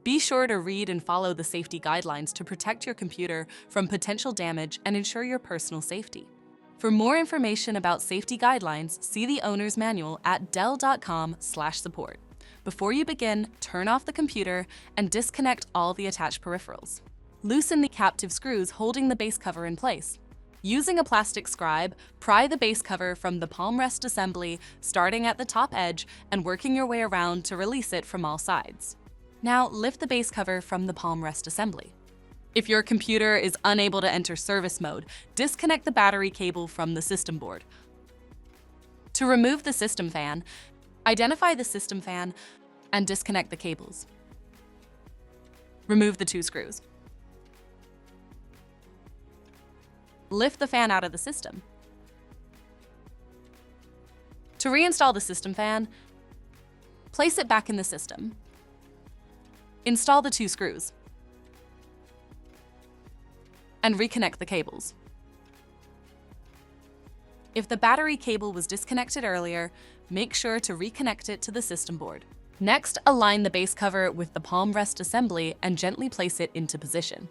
Be sure to read and follow the safety guidelines to protect your computer from potential damage and ensure your personal safety. For more information about safety guidelines, see the owner's manual at dell.com/support. Before you begin, turn off the computer and disconnect all the attached peripherals. Loosen the captive screws holding the base cover in place. Using a plastic scribe, pry the base cover from the palm rest assembly, starting at the top edge and working your way around to release it from all sides. Now lift the base cover from the palm rest assembly. If your computer is unable to enter service mode, disconnect the battery cable from the system board. To remove the system fan, identify the system fan and disconnect the cables. Remove the 2 screws. Lift the fan out of the system. To reinstall the system fan, place it back in the system. Install the 2 screws and reconnect the cables. If the battery cable was disconnected earlier, make sure to reconnect it to the system board. Next, align the base cover with the palm rest assembly and gently place it into position.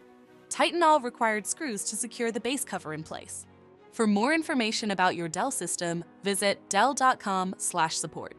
Tighten all required screws to secure the base cover in place. For more information about your Dell system, visit dell.com/support.